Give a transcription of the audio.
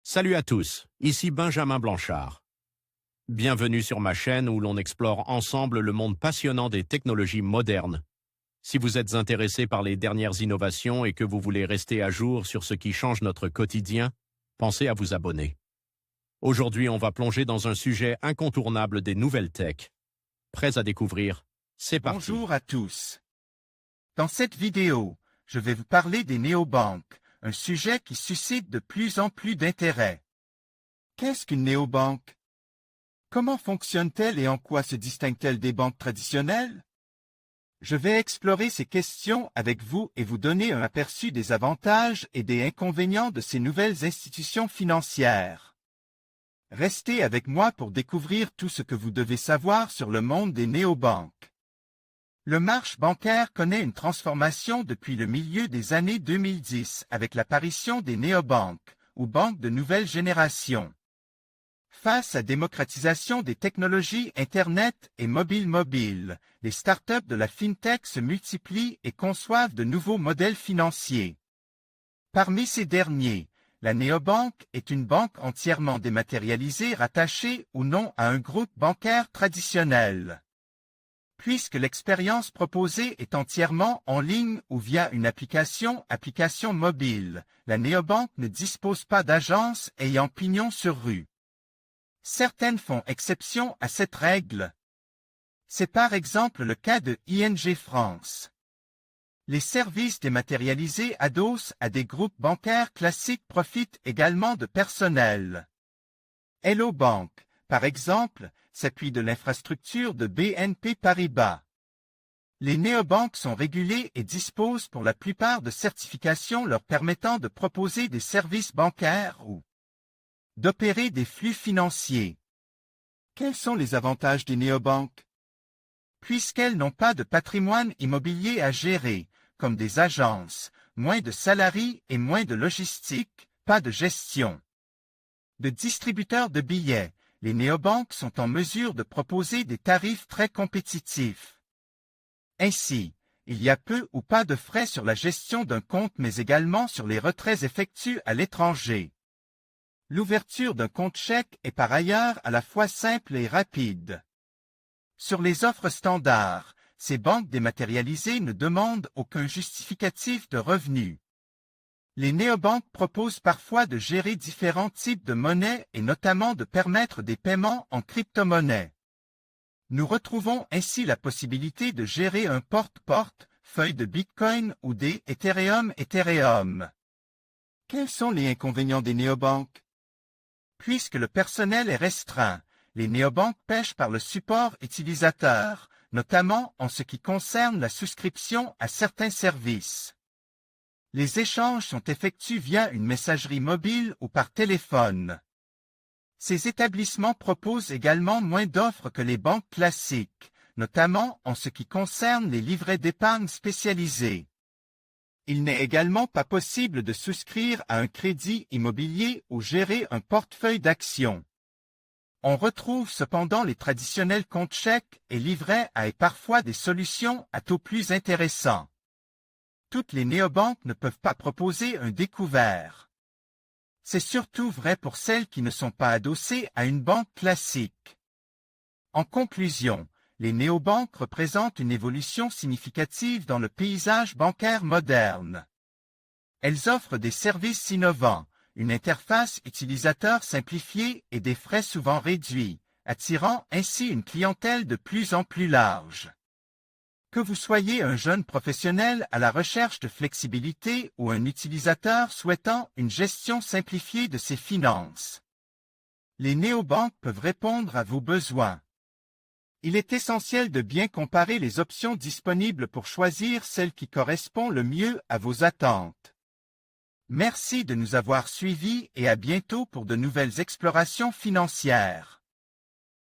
Salut à tous, ici Benjamin Blanchard. Bienvenue sur ma chaîne où l'on explore ensemble le monde passionnant des technologies modernes. Si vous êtes intéressé par les dernières innovations et que vous voulez rester à jour sur ce qui change notre quotidien, pensez à vous abonner. Aujourd'hui, on va plonger dans un sujet incontournable des nouvelles tech. Prêts à découvrir? C'est parti. Bonjour à tous. Dans cette vidéo, je vais vous parler des néobanques, un sujet qui suscite de plus en plus d'intérêt. Qu'est-ce qu'une néobanque? Comment fonctionne-t-elle et en quoi se distingue-t-elle des banques traditionnelles? Je vais explorer ces questions avec vous et vous donner un aperçu des avantages et des inconvénients de ces nouvelles institutions financières. Restez avec moi pour découvrir tout ce que vous devez savoir sur le monde des néobanques. Le marché bancaire connaît une transformation depuis le milieu des années 2010 avec l'apparition des néobanques, ou banques de nouvelle génération. Face à la démocratisation des technologies Internet et mobile, les startups de la FinTech se multiplient et conçoivent de nouveaux modèles financiers. Parmi ces derniers, la néobanque est une banque entièrement dématérialisée rattachée ou non à un groupe bancaire traditionnel. Puisque l'expérience proposée est entièrement en ligne ou via une application mobile, la néobanque ne dispose pas d'agence ayant pignon sur rue. Certaines font exception à cette règle. C'est par exemple le cas de ING France. Les services dématérialisés adossés à des groupes bancaires classiques profitent également de personnel. Hello Bank, par exemple, s'appuie de l'infrastructure de BNP Paribas. Les néobanques sont régulées et disposent pour la plupart de certifications leur permettant de proposer des services bancaires ou d'opérer des flux financiers. Quels sont les avantages des néobanques? Puisqu'elles n'ont pas de patrimoine immobilier à gérer, comme des agences, moins de salariés et moins de logistique, pas de gestion. De distributeurs de billets, les néobanques sont en mesure de proposer des tarifs très compétitifs. Ainsi, il y a peu ou pas de frais sur la gestion d'un compte mais également sur les retraits effectués à l'étranger. L'ouverture d'un compte chèque est par ailleurs à la fois simple et rapide. Sur les offres standards, ces banques dématérialisées ne demandent aucun justificatif de revenus. Les néobanques proposent parfois de gérer différents types de monnaies et notamment de permettre des paiements en crypto-monnaie. Nous retrouvons ainsi la possibilité de gérer un porte-feuille de Bitcoin ou des Ethereum. Quels sont les inconvénients des néobanques? Puisque le personnel est restreint, les néobanques pèchent par le support utilisateur, notamment en ce qui concerne la souscription à certains services. Les échanges sont effectués via une messagerie mobile ou par téléphone. Ces établissements proposent également moins d'offres que les banques classiques, notamment en ce qui concerne les livrets d'épargne spécialisés. Il n'est également pas possible de souscrire à un crédit immobilier ou gérer un portefeuille d'actions. On retrouve cependant les traditionnels comptes chèques et livrets A et parfois des solutions à taux plus intéressants. Toutes les néobanques ne peuvent pas proposer un découvert. C'est surtout vrai pour celles qui ne sont pas adossées à une banque classique. En conclusion, les néobanques représentent une évolution significative dans le paysage bancaire moderne. Elles offrent des services innovants, une interface utilisateur simplifiée et des frais souvent réduits, attirant ainsi une clientèle de plus en plus large. Que vous soyez un jeune professionnel à la recherche de flexibilité ou un utilisateur souhaitant une gestion simplifiée de ses finances, les néobanques peuvent répondre à vos besoins. Il est essentiel de bien comparer les options disponibles pour choisir celle qui correspond le mieux à vos attentes. Merci de nous avoir suivis et à bientôt pour de nouvelles explorations financières.